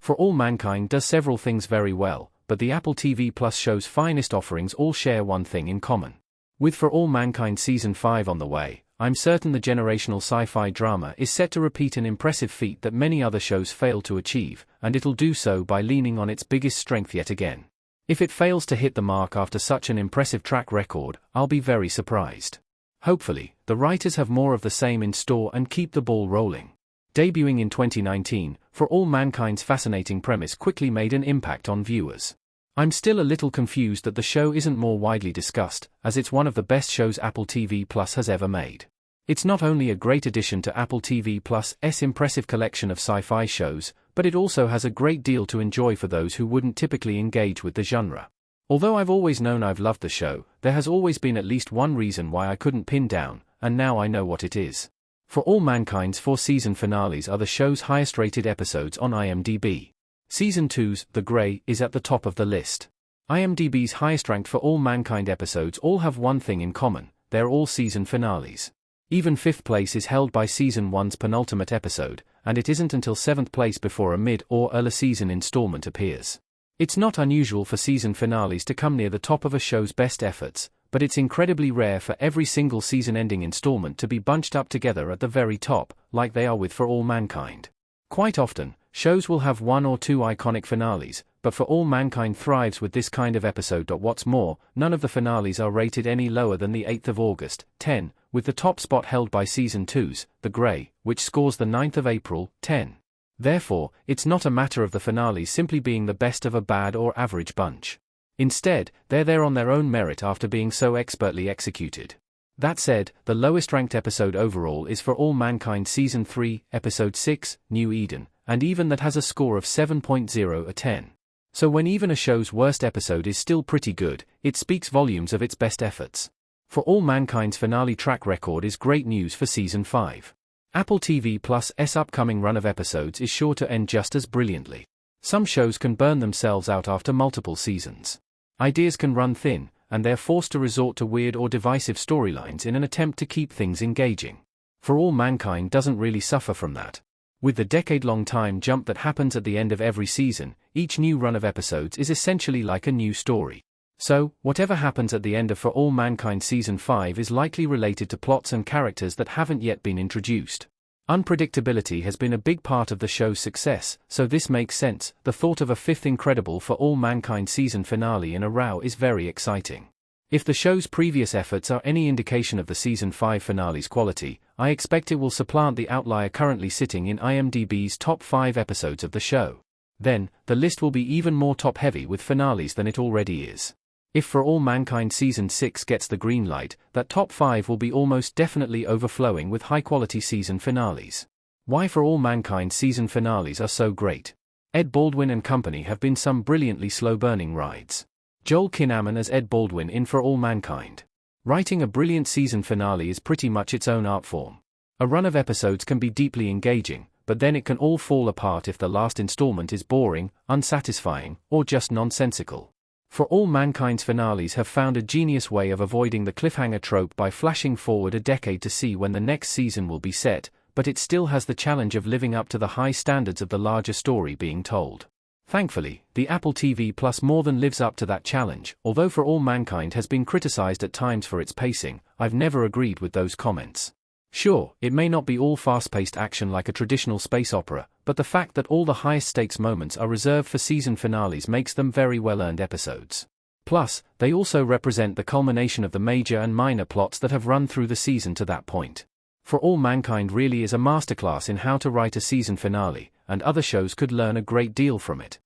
For All Mankind does several things very well, but the Apple TV Plus show's finest offerings all share one thing in common. With For All Mankind Season 5 on the way, I'm certain the generational sci-fi drama is set to repeat an impressive feat that many other shows fail to achieve, and it'll do so by leaning on its biggest strength yet again. If it fails to hit the mark after such an impressive track record, I'll be very surprised. Hopefully, the writers have more of the same in store and keep the ball rolling. Debuting in 2019, For All Mankind's fascinating premise quickly made an impact on viewers. I'm still a little confused that the show isn't more widely discussed, as it's one of the best shows Apple TV Plus has ever made. It's not only a great addition to Apple TV Plus's impressive collection of sci-fi shows, but it also has a great deal to enjoy for those who wouldn't typically engage with the genre. Although I've always known I've loved the show, there has always been at least one reason why I couldn't pin down, and now I know what it is. For All Mankind's 4 season finales are the show's highest-rated episodes on IMDb. Season 2's The Grey is at the top of the list. IMDb's highest-ranked For All Mankind episodes all have one thing in common: they're all season finales. Even 5th place is held by Season 1's penultimate episode, and it isn't until 7th place before a mid- or early-season installment appears. It's not unusual for season finales to come near the top of a show's best efforts, but it's incredibly rare for every single season-ending installment to be bunched up together at the very top, like they are with For All Mankind. Quite often, shows will have 1 or 2 iconic finales, but For All Mankind thrives with this kind of episode. What's more, none of the finales are rated any lower than the 8th of August, 10, with the top spot held by Season 2's The Grey, which scores the 9th of April, 10. Therefore, it's not a matter of the finales simply being the best of a bad or average bunch. Instead, they're there on their own merit after being so expertly executed. That said, the lowest-ranked episode overall is For All Mankind Season 3, Episode 6, New Eden, and even that has a score of 7.0 a 10. So when even a show's worst episode is still pretty good, it speaks volumes of its best efforts. For All Mankind's finale track record is great news for Season 5. Apple TV Plus's upcoming run of episodes is sure to end just as brilliantly. Some shows can burn themselves out after multiple seasons. Ideas can run thin, and they're forced to resort to weird or divisive storylines in an attempt to keep things engaging. For All Mankind doesn't really suffer from that. With the decade-long time jump that happens at the end of every season, each new run of episodes is essentially like a new story. So, whatever happens at the end of For All Mankind Season 5 is likely related to plots and characters that haven't yet been introduced. Unpredictability has been a big part of the show's success, so this makes sense. The thought of a 5th incredible For All Mankind season finale in a row is very exciting. If the show's previous efforts are any indication of the Season 5 finale's quality, I expect it will supplant the outlier currently sitting in IMDb's top 5 episodes of the show. Then, the list will be even more top-heavy with finales than it already is. If For All Mankind Season 6 gets the green light, that top 5 will be almost definitely overflowing with high-quality season finales. Why For All Mankind season finales are so great? Ed Baldwin and company have been some brilliantly slow-burning rides. Joel Kinnaman as Ed Baldwin in For All Mankind. Writing a brilliant season finale is pretty much its own art form. A run of episodes can be deeply engaging, but then it can all fall apart if the last installment is boring, unsatisfying, or just nonsensical. For All Mankind's finales have found a genius way of avoiding the cliffhanger trope by flashing forward a decade to see when the next season will be set, but it still has the challenge of living up to the high standards of the larger story being told. Thankfully, the Apple TV Plus more than lives up to that challenge. Although For All Mankind has been criticized at times for its pacing, I've never agreed with those comments. Sure, it may not be all fast-paced action like a traditional space opera, but the fact that all the highest-stakes moments are reserved for season finales makes them very well-earned episodes. Plus, they also represent the culmination of the major and minor plots that have run through the season to that point. For All Mankind really is a masterclass in how to write a season finale, and other shows could learn a great deal from it.